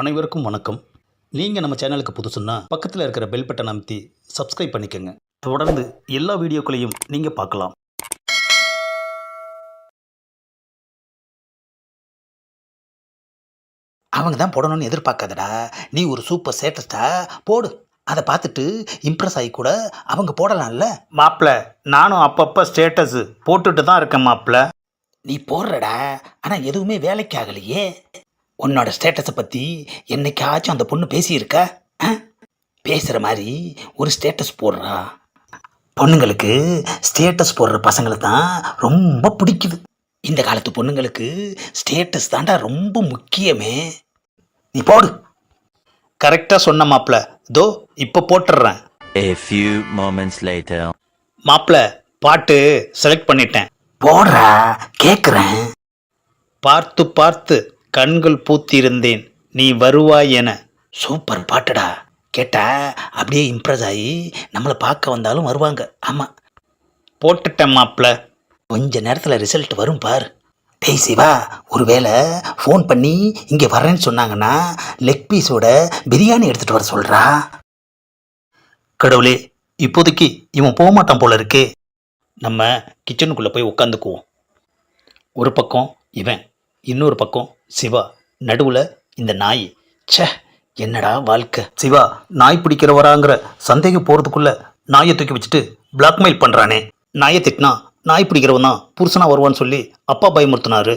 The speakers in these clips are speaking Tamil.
அனைவருக்கும் வணக்கம். நீங்கள் நம்ம சேனலுக்கு புதுசுன்னா பக்கத்தில் இருக்கிற பெல் பட்டன் அமைத்தி சப்ஸ்கிரைப் பண்ணிக்கோங்க. தொடர்ந்து எல்லா வீடியோக்களையும் நீங்கள் பார்க்கலாம். அவங்க தான் போடணும்னு எதிர்பார்க்காதடா. நீ ஒரு சூப்பர் ஸ்டேட்டஸ்டா போடு. அதை பார்த்துட்டு இம்ப்ரெஸ் ஆகி கூட அவங்க போடலாம்ல. மாப்பிள்ள, நானும் அப்பப்போ ஸ்டேட்டஸ் போட்டுட்டு தான் இருக்கேன் மாப்பிள்ள. நீ போடுறடா, ஆனால் எதுவுமே வேலைக்கு ஆகலையே. உன்னோட ஸ்டேட்டஸை பற்றி என்னைக்காச்சும் அந்த பொண்ணு பேசியிருக்கா? பேசுகிற மாதிரி ஒரு ஸ்டேட்டஸ் போடுறா. பொண்ணுங்களுக்கு ஸ்டேட்டஸ் போடுற பசங்களை தான் ரொம்ப பிடிக்குது. இந்த காலத்து பொண்ணுங்களுக்கு ஸ்டேட்டஸ் தாண்டா ரொம்ப முக்கியமே. நீ போடு. கரெக்டாக சொன்ன மாப்பிள்ள. தோ இப்போ போட்டுடுறேன். A few moments later. மாப்பிள்ள, பாட்டு செலக்ட் பண்ணிட்டேன். போடுறா, கேட்குறேன். பார்த்து பார்த்து கண்கள் பூத்திருந்தேன், நீ வருவாய் என. சூப்பர் பாட்டுடா. கேட்டா அப்படியே இம்ப்ரெஸ் ஆகி நம்மளை பார்க்க வந்தாலும் வருவாங்க. ஆமாம், போட்டுட்டேன் மாப்பிள்ள. கொஞ்ச நேரத்தில் ரிசல்ட் வரும் பார். டேய் சிவா, ஒருவேளை ஃபோன் பண்ணி இங்கே வர்றேன்னு சொன்னாங்கன்னா லெக் பீஸோட பிரியாணி எடுத்துகிட்டு வர சொல்கிறா. கடவுளே, இப்போதைக்கு இவன் போக மாட்டான் போல இருக்கே. நம்ம கிச்சனுக்குள்ளே போய் உட்காந்துக்குவோம். ஒரு பக்கம் இவன், இன்னொரு பக்கம் சிவா, நடுவில் இந்த நாய். ச்சே, என்னடா வாழ்க்கை. சிவா நாய் பிடிக்கிறவராங்கிற சந்தேகம் போகிறதுக்குள்ள நாயை தூக்கி வச்சுட்டு பிளாக்மெயில் பண்ணுறானே. நாயை திட்டினா நாய் பிடிக்கிறவன் தான் புருஷனாக வருவான்னு சொல்லி அப்பா பயமுறுத்தினாரு.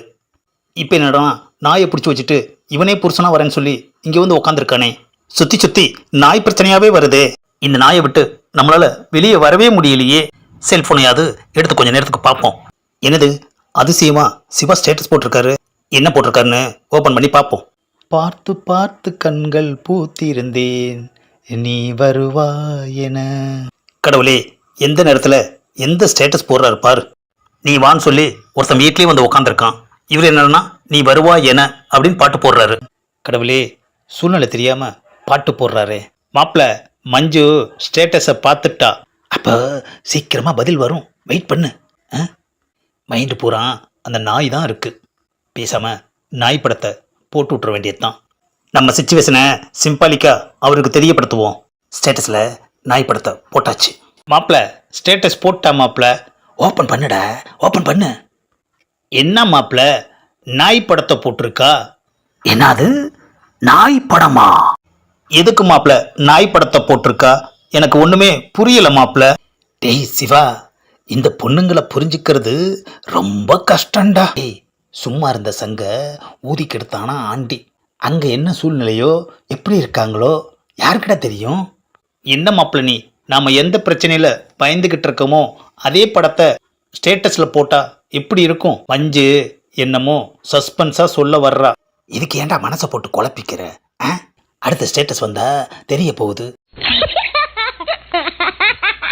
இப்போ என்னடா நாயை பிடிச்சி வச்சுட்டு இவனே புருஷனாக வரேன்னு சொல்லி இங்கே வந்து உக்காந்துருக்கானே. சுற்றி சுற்றி நாய் பிரச்சனையாகவே வருதே. இந்த நாயை விட்டு நம்மளால் வெளியே வரவே முடியலையே. செல்ஃபோனையாவது எடுத்து கொஞ்சம் நேரத்துக்கு பார்ப்போம். என்னது அதிசயமா சிவா ஸ்டேட்டஸ் போட்டிருக்காரு. என்ன போட்டிருக்காருன்னு ஓப்பன் பண்ணி பார்ப்போம். பார்த்து பார்த்து கண்கள் பூத்திருந்தேன், நீ வருவாயென. கடவுளே, எந்த நேரத்தில் எந்த ஸ்டேட்டஸ் போடுறாரு பாரு. நீ வான்னு சொல்லி ஒருத்தன் வீட்லேயே வந்து உக்காந்துருக்கான். இவர் என்னன்னா நீ வருவாய் என அப்படின்னு பாட்டு போடுறாரு. கடவுளே, சூழ்நிலை தெரியாமல் பாட்டு போடுறாரு. மாப்பிள்ள, மஞ்சு ஸ்டேட்டஸை பார்த்துட்டா. அப்போ சீக்கிரமாக பதில் வரும், வெயிட் பண்ணு. மைண்டு பூரா அந்த நாய் தான் இருக்குது. பேசாமல் நாய் படத்தை போட்டு விட்ற வேண்டியது தான். நம்ம சிச்சுவேஷனை சிம்பாலிக்காக அவருக்கு தெரியப்படுத்துவோம். ஸ்டேட்டஸில் நாய் படத்தை போட்டாச்சு. மாப்பிள்ள, ஸ்டேட்டஸ் போட்டா மாப்பிள்ள. ஓப்பன் பண்ணுடா, ஓப்பன் பண்ணு. என்ன மாப்பிள்ள, நாய் படத்தை போட்டிருக்கா? என்னது, நாய் படமா? எதுக்கு மாப்பிள்ள நாய் படத்தை போட்டிருக்கா? எனக்கு ஒன்றுமே புரியலை மாப்பிள்ள. டேய் சிவா, இந்த பொண்ணுங்களை புரிஞ்சுக்கிறது ரொம்ப கஷ்டம்டா. டேய், சும்மா இருந்த சங்க ஊதி கெடுத்தானா ஆண்டி. அங்கே என்ன சூழ்நிலையோ எப்படி இருக்காங்களோ யாருக்கிட்ட தெரியும். என்ன மாப்பிள்ள நீ, நாம் எந்த பிரச்சனையில் பயந்துக்கிட்டு இருக்கோமோ அதே படத்தை ஸ்டேட்டஸில் போட்டால் எப்படி இருக்கும்? மஞ்சு என்னமோ சஸ்பென்ஸாக சொல்ல வர்றா. இதுக்கு ஏன்டா மனசை போட்டு குழப்பிக்கிற? அடுத்த ஸ்டேட்டஸ் வந்தா தெரிய போகுது.